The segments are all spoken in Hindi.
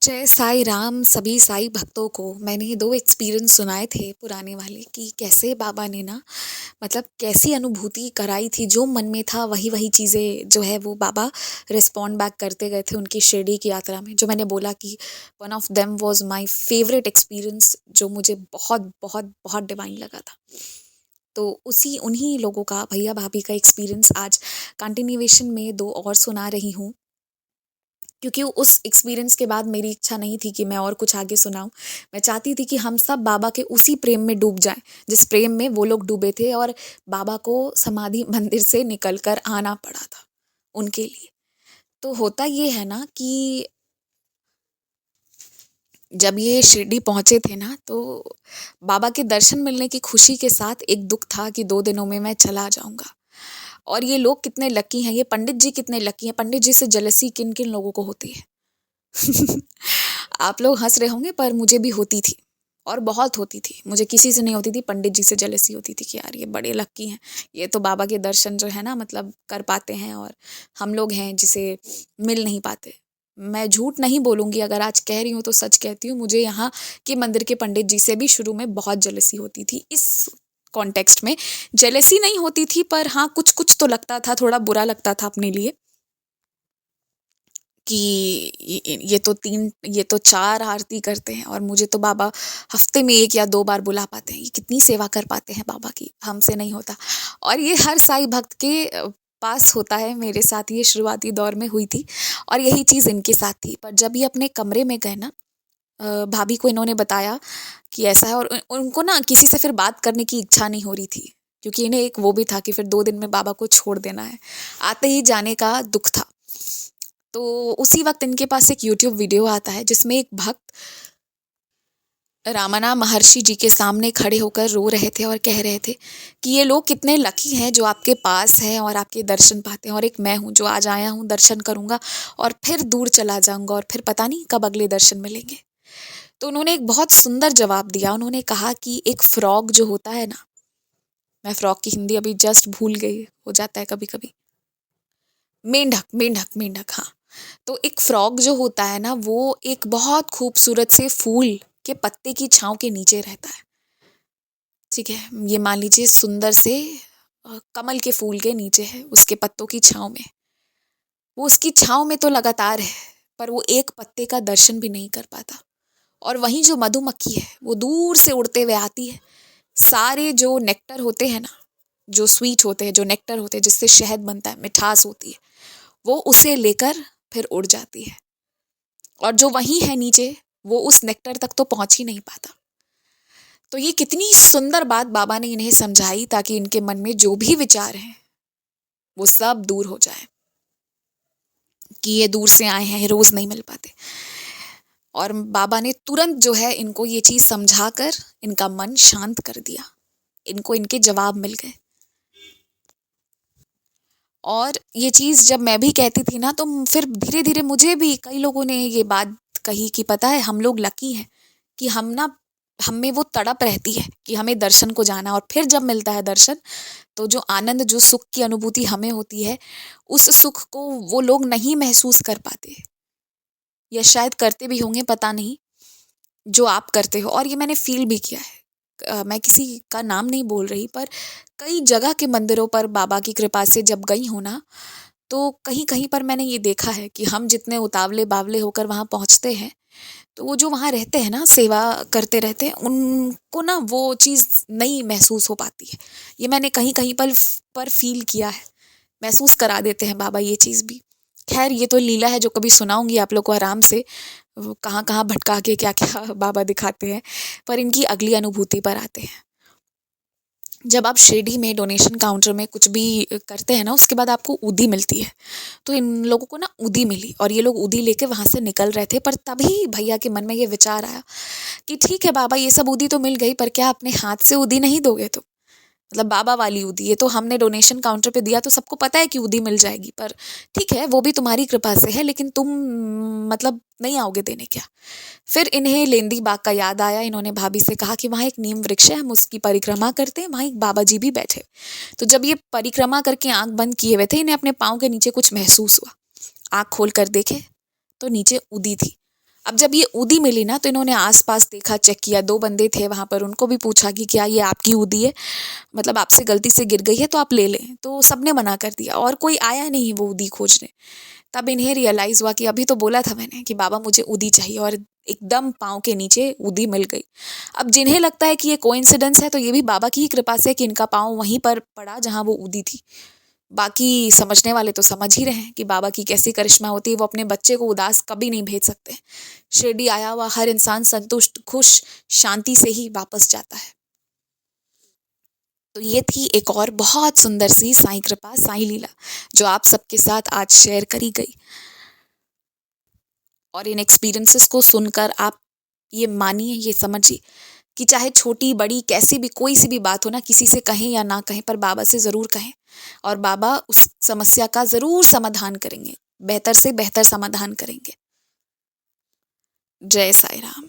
जय साईं राम सभी साईं भक्तों को। मैंने 2 एक्सपीरियंस सुनाए थे पुराने वाले कि कैसे बाबा ने ना मतलब कैसी अनुभूति कराई थी, जो मन में था वही चीज़ें जो है वो बाबा रिस्पॉन्ड बैक करते गए थे उनकी शिरडी की यात्रा में। जो मैंने बोला कि one of them was my favourite experience, जो मुझे बहुत बहुत बहुत डिवाइन लगा था। तो उसी उन्हीं लोगों का, भैया भाभी का एक्सपीरियंस आज कंटिन्यूएशन में 2 और सुना रही हूँ। क्योंकि उस एक्सपीरियंस के बाद मेरी इच्छा नहीं थी कि मैं और कुछ आगे सुनाऊँ। मैं चाहती थी कि हम सब बाबा के उसी प्रेम में डूब जाएँ, जिस प्रेम में वो लोग डूबे थे, और बाबा को समाधि मंदिर से निकल कर आना पड़ा था उनके लिए। तो होता ये है ना कि जब ये शिरडी पहुँचे थे ना, तो बाबा के दर्शन मिलने की खुशी के साथ एक दुःख था कि 2 दिनों में मैं चला जाऊँगा। और ये लोग कितने लकी हैं, ये पंडित जी कितने लकी हैं। पंडित जी से जेलसी किन-किन लोगों को होती है। आप लोग हँस रहे होंगे, पर मुझे भी होती थी, और बहुत होती थी। मुझे किसी से नहीं होती थी, पंडित जी से जेलसी होती थी कि यार ये बड़े लकी हैं, ये तो बाबा के दर्शन जो है ना मतलब कर पाते हैं, और हम लोग हैं जिसे मिल नहीं पाते। मैं झूठ नहीं बोलूँगी, अगर आज कह रही हूँ तो सच कहती हूँ। मुझे यहाँ के मंदिर के पंडित जी से भी शुरू में बहुत जेलसी होती थी। इस कॉन्टेक्स्ट में जेलसी नहीं होती थी, पर हाँ कुछ तो लगता था, थोड़ा बुरा लगता था अपने लिए कि ये तो 4 आरती करते हैं, और मुझे तो बाबा हफ्ते में 1 या 2 बार बुला पाते हैं। ये कितनी सेवा कर पाते हैं बाबा की, हमसे नहीं होता। और ये हर साईं भक्त के पास होता है। मेरे साथ ये शुरुआती दौर में हुई थी, और यही चीज़ इनके साथ थी। पर जब ये अपने कमरे में गए ना, भाभी को इन्होंने बताया कि ऐसा है, और उनको ना किसी से फिर बात करने की इच्छा नहीं हो रही थी, क्योंकि इन्हें एक वो भी था कि फिर 2 दिन में बाबा को छोड़ देना है। आते ही जाने का दुःख था। तो उसी वक्त इनके पास एक यूट्यूब वीडियो आता है, जिसमें एक भक्त रामाना महर्षि जी के सामने खड़े होकर रो रहे थे और कह रहे थे कि ये लोग कितने लकी हैं जो आपके पास हैं और आपके दर्शन पाते हैं, और एक मैं हूँ जो आज आया हूँ, दर्शन करूँगा और फिर दूर चला जाऊँगा, और फिर पता नहीं कब अगले दर्शन मिलेंगे। तो उन्होंने एक बहुत सुंदर जवाब दिया। उन्होंने कहा कि एक फ्रॉग जो होता है ना, मैं फ्रॉग की हिंदी अभी जस्ट भूल गई, हो जाता है कभी कभी, मेंढक मेंढक मेंढक, हाँ। तो एक फ्रॉग जो होता है ना, वो एक बहुत खूबसूरत से फूल के पत्ते की छांव के नीचे रहता है। ठीक है, ये मान लीजिए सुंदर से कमल के फूल के नीचे है, उसके पत्तों की छांव में। वो उसकी छांव में तो लगातार है, पर वो एक पत्ते का दर्शन भी नहीं कर पाता। और वहीं जो मधुमक्खी है, वो दूर से उड़ते हुए आती है। सारे जो नेक्टर होते हैं ना, जो स्वीट होते हैं, जो नेक्टर होते हैं जिससे शहद बनता है, मिठास होती है, वो उसे लेकर फिर उड़ जाती है। और जो वहीं है नीचे, वो उस नेक्टर तक तो पहुंच ही नहीं पाता। तो ये कितनी सुंदर बात बाबा ने इन्हें समझाई, ताकि इनके मन में जो भी विचार हैं वो सब दूर हो जाए, कि ये दूर से आए हैं, रोज नहीं मिल पाते। और बाबा ने तुरंत जो है इनको ये चीज समझाकर इनका मन शांत कर दिया। इनको इनके जवाब मिल गए। और ये चीज़ जब मैं भी कहती थी ना, तो फिर धीरे धीरे मुझे भी कई लोगों ने ये बात कही कि पता है, हम लोग लकी हैं कि हम में वो तड़प रहती है कि हमें दर्शन को जाना, और फिर जब मिलता है दर्शन, तो जो आनंद, जो सुख की अनुभूति हमें होती है, उस सुख को वो लोग नहीं महसूस कर पाते, या शायद करते भी होंगे, पता नहीं, जो आप करते हो। और ये मैंने फील भी किया है। मैं किसी का नाम नहीं बोल रही, पर कई जगह के मंदिरों पर बाबा की कृपा से जब गई हूँ ना, तो कहीं कहीं पर मैंने ये देखा है कि हम जितने उतावले बावले होकर वहाँ पहुँचते हैं, तो वो जो वहाँ रहते हैं ना, सेवा करते रहते हैं, उनको ना वो चीज़ नहीं महसूस हो पाती है। ये मैंने कहीं कहीं पर फील किया है। महसूस करा देते हैं बाबा ये चीज़ भी। खैर, ये तो लीला है जो कभी सुनाऊंगी आप लोग को आराम से, वो कहाँ कहाँ भटका के क्या क्या बाबा दिखाते हैं। पर इनकी अगली अनुभूति पर आते हैं। जब आप शिरडी में डोनेशन काउंटर में कुछ भी करते हैं ना, उसके बाद आपको ऊदी मिलती है। तो इन लोगों को ना ऊदी मिली, और ये लोग ऊदी लेके वहाँ से निकल रहे थे। पर तभी भैया के मन में ये विचार आया कि ठीक है बाबा, ये सब ऊदी तो मिल गई, पर क्या अपने हाथ से ऊदी नहीं दोगे? तो मतलब बाबा वाली ऊदी, ये तो हमने डोनेशन काउंटर पे दिया, तो सबको पता है कि ऊदी मिल जाएगी, पर ठीक है वो भी तुम्हारी कृपा से है, लेकिन तुम मतलब नहीं आओगे देने क्या? फिर इन्हें लेंदी बाग का याद आया। इन्होंने भाभी से कहा कि वहाँ एक नीम वृक्ष है, हम उसकी परिक्रमा करते हैं, वहाँ एक बाबा जी भी बैठे। तो जब ये परिक्रमा करके आंख बंद किए हुए थे, इन्हें अपने पाँव के नीचे कुछ महसूस हुआ। आंख खोल कर देखे तो नीचे ऊदी थी। अब जब ये ऊदी मिली ना तो इन्होंने आसपास देखा, चेक किया, 2 बंदे थे वहाँ पर, उनको भी पूछा कि क्या ये आपकी ऊदी है, मतलब आपसे गलती से गिर गई है तो आप ले लें, तो सबने मना कर दिया और कोई आया नहीं वो ऊदी खोजने। तब इन्हें रियलाइज़ हुआ कि अभी तो बोला था मैंने कि बाबा मुझे ऊदी चाहिए, और एकदम पाँव के नीचे ऊदी मिल गई। अब जिन्हें लगता है कि ये कोइंसिडेंस है, तो ये भी बाबा की ही कृपा से कि इनका पाँव वहीं पर पड़ा जहाँ वो ऊदी थी। बाकी समझने वाले तो समझ ही रहे हैं कि बाबा की कैसी करिश्मा होती है, वो अपने बच्चे को उदास कभी नहीं भेज सकते। शिरडी आया हुआ हर इंसान संतुष्ट, खुश, शांति से ही वापस जाता है। तो ये थी एक और बहुत सुंदर सी साईं कृपा, साईं लीला, जो आप सबके साथ आज शेयर करी गई। और इन एक्सपीरियंसेस को सुनकर आप ये मानिए, ये समझिए कि चाहे छोटी बड़ी कैसी भी कोई सी भी बात हो ना, किसी से कहें या ना कहें, पर बाबा से ज़रूर कहें और बाबा उस समस्या का ज़रूर समाधान करेंगे, बेहतर से बेहतर समाधान करेंगे। जय साईं राम।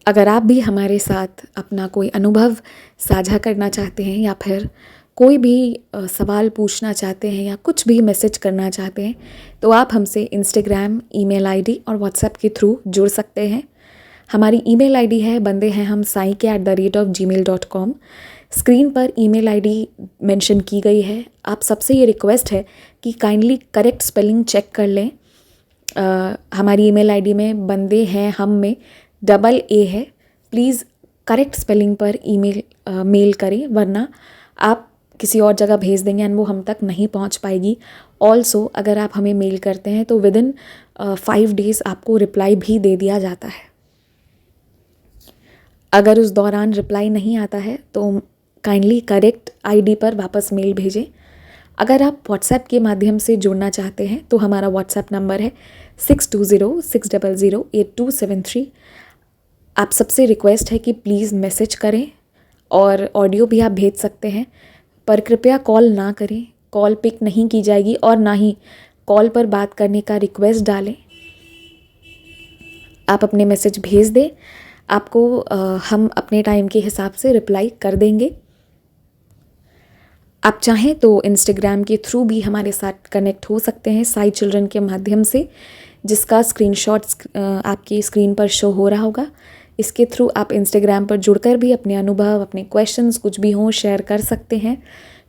अगर आप भी हमारे साथ अपना कोई अनुभव साझा करना चाहते हैं या फिर कोई भी सवाल पूछना चाहते हैं या कुछ भी मैसेज करना चाहते हैं, तो आप हमसे इंस्टाग्राम, ईमेल आईडी और व्हाट्सएप के थ्रू जुड़ सकते हैं। हमारी ईमेल आईडी है बंदे हैं हम sai@gmail.com। स्क्रीन पर ईमेल आईडी मेंशन की गई है। आप सबसे ये रिक्वेस्ट है कि काइंडली करेक्ट स्पेलिंग चेक कर लें। हमारी ईमेल आईडी में बंदे हैं हम में डबल ए है। प्लीज़ करेक्ट स्पेलिंग पर मेल करें, वरना आप किसी और जगह भेज देंगे एंड वो हम तक नहीं पहुंच पाएगी। ऑल्सो अगर आप हमें मेल करते हैं तो विदिन 5 डेज़ आपको रिप्लाई भी दे दिया जाता है। अगर उस दौरान रिप्लाई नहीं आता है तो काइंडली करेक्ट आईडी पर वापस मेल भेजें। अगर आप व्हाट्सएप के माध्यम से जुड़ना चाहते हैं तो हमारा व्हाट्सएप नंबर है 6206008273। आप सबसे रिक्वेस्ट है कि प्लीज़ मैसेज करें और ऑडियो भी आप भेज सकते हैं, पर कृपया कॉल ना करें। कॉल पिक नहीं की जाएगी और ना ही कॉल पर बात करने का रिक्वेस्ट डालें। आप अपने मैसेज भेज दें, आपको हम अपने टाइम के हिसाब से रिप्लाई कर देंगे। आप चाहें तो इंस्टाग्राम के थ्रू भी हमारे साथ कनेक्ट हो सकते हैं, साई चिल्ड्रन के माध्यम से, जिसका स्क्रीनशॉट्स आपकी स्क्रीन पर शो हो रहा होगा। इसके थ्रू आप इंस्टाग्राम पर जुड़कर भी अपने अनुभव, अपने क्वेश्चंस कुछ भी हों शेयर कर सकते हैं।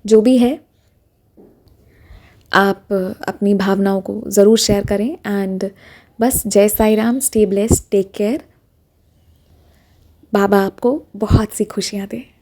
जो भी है आप अपनी भावनाओं को ज़रूर शेयर करें। एंड बस जय Sai Ram, stay blessed, take care. बाबा आपको बहुत सी खुशियाँ दें।